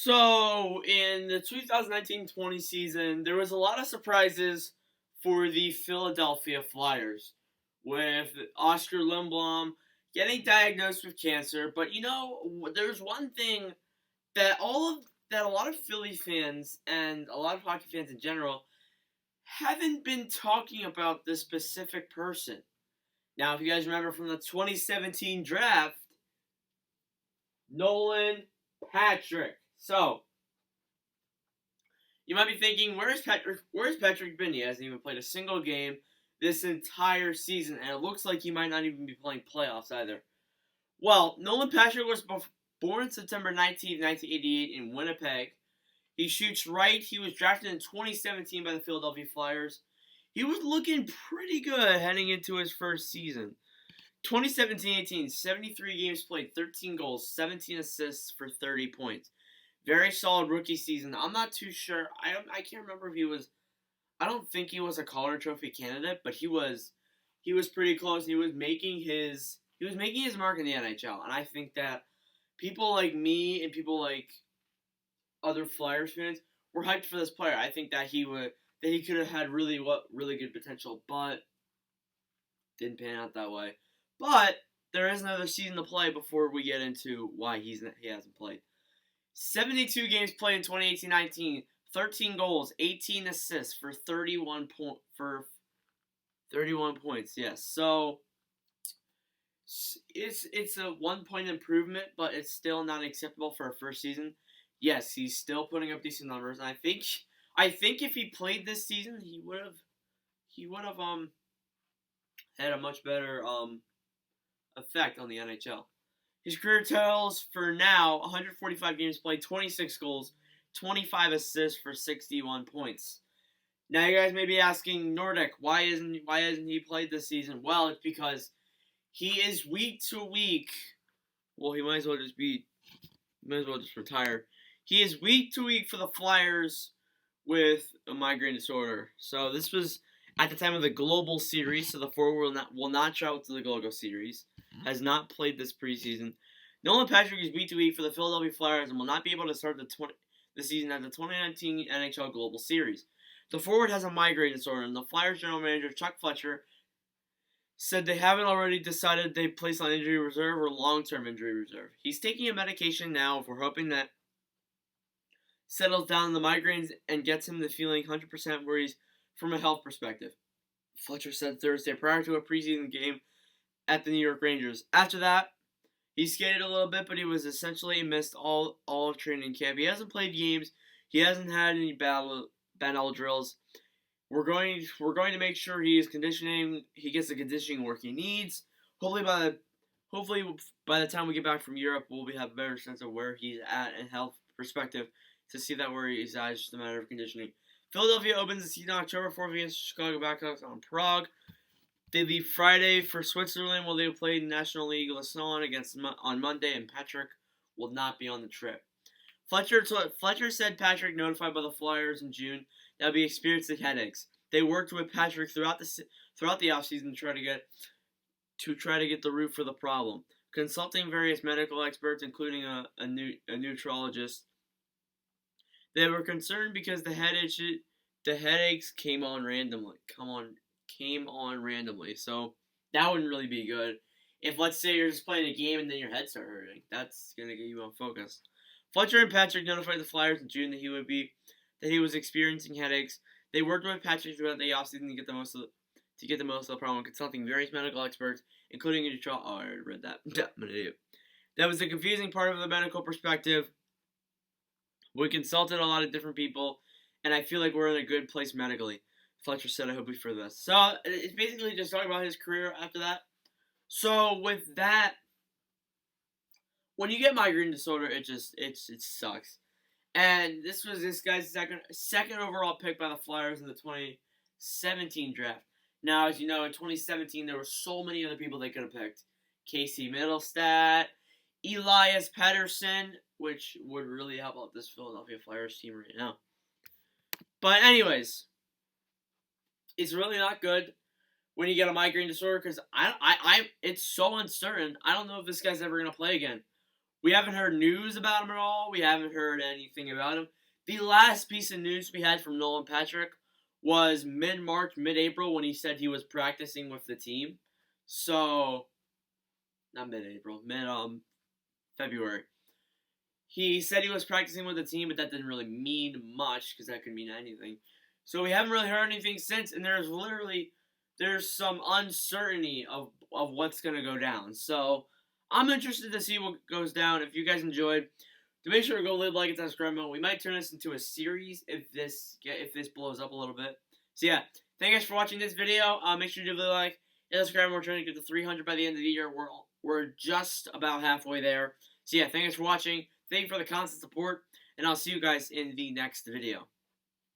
So, in the 2019-20 season, there was a lot of surprises for the Philadelphia Flyers, with Oscar Lindblom getting diagnosed with cancer. But there's one thing that a lot of Philly fans and a lot of hockey fans in general haven't been talking about this specific person. Now, if you guys remember from the 2017 draft, Nolan Patrick. So, you might be thinking, where's Patrick been? He hasn't even played a single game this entire season, and it looks like he might not even be playing playoffs either. Well, Nolan Patrick was born September 19th, 1988 in Winnipeg. He shoots right. He was drafted in 2017 by the Philadelphia Flyers. He was looking pretty good heading into his first season. 2017-18, 73 games played, 13 goals, 17 assists for 30 points. Very solid rookie season. I'm not too sure. I can't remember if he was. I don't think he was a Calder Trophy candidate, but he was pretty close. He was making his mark in the NHL, and I think that people like me and people like other Flyers fans were hyped for this player. I think that he could have had really good potential, but didn't pan out that way. But there is another season to play before we get into why he hasn't played. 72 games played in 2018-19, 13 goals, 18 assists for 31 points. Yes, so it's a 1 point improvement, but it's still not acceptable for a first season. Yes, he's still putting up decent numbers, and I think if he played this season, he would have had a much better effect on the NHL. His career totals for now: 145 games played, 26 goals, 25 assists for 61 points. Now you guys may be asking, Nordic, why hasn't he played this season? Well, it's because he is week to week. Well, he might as well just retire. He is week to week for the Flyers with a migraine disorder. So this was at the time of the Global Series, so the forward will not travel to the Global Series. Has not played this preseason. Nolan Patrick is week to week for the Philadelphia Flyers and will not be able to start the season at the 2019 NHL Global Series. The forward has a migraine disorder, and the Flyers general manager Chuck Fletcher said they haven't already decided they place on injury reserve or long-term injury reserve. He's taking a medication now. We're hoping that settles down the migraines and gets him the feeling 100% where he's from a health perspective. Fletcher said Thursday prior to a preseason game at the New York Rangers. After that, he skated a little bit, but he was essentially missed all of training camp. He hasn't played games. He hasn't had any battle drills. We're going to make sure he gets the conditioning work he needs. Hopefully by the time we get back from Europe, we'll have a better sense of where he's at in health perspective to see that where he's at. It's just a matter of conditioning. Philadelphia opens the season October 4th against Chicago Blackhawks on Prague. They leave Friday for Switzerland while they play National League Lausanne on Monday, and Patrick will not be on the trip. Fletcher said Patrick, notified by the Flyers in June, that he'll be experiencing headaches. They worked with Patrick throughout the offseason to try to get the root for the problem, consulting various medical experts, including a neurologist. They were concerned because the headaches came on randomly. So that wouldn't really be good. If, let's say, you're just playing a game and then your head starts hurting, that's gonna get you unfocused. Fletcher and Patrick notified the Flyers in June that he was experiencing headaches. They worked with Patrick throughout the offseason to get the most of the problem, consulting various medical experts, including a neurologist. Oh, I already read that. I'm an idiot. That was the confusing part of the medical perspective. We consulted a lot of different people, and I feel like we're in a good place medically. Fletcher said, I hope we for this. So, it's basically just talking about his career after that. So, with that, when you get migraine disorder, it sucks. And this was this guy's second overall pick by the Flyers in the 2017 draft. Now, as you know, in 2017, there were so many other people they could have picked. Casey Middlestat, Elias Pettersson, which would really help out this Philadelphia Flyers team right now. But anyways, it's really not good when you get a migraine disorder because it's so uncertain. I don't know if this guy's ever going to play again. We haven't heard news about him at all. We haven't heard anything about him. The last piece of news we had from Nolan Patrick was mid-March, mid-April when he said he was practicing with the team. So, not mid-April, mid-February. He said he was practicing with the team, but that didn't really mean much because that could mean anything. So we haven't really heard anything since, and there's some uncertainty of what's gonna go down. So I'm interested to see what goes down. If you guys enjoyed, to make sure to go leave, like, and subscribe. We might turn this into a series if this blows up a little bit. So yeah, thank you guys for watching this video. Make sure to leave a like and subscribe. We're trying to get to 300 by the end of the year. We're just about halfway there. So yeah, thank you guys for watching. Thank you for the constant support, and I'll see you guys in the next video.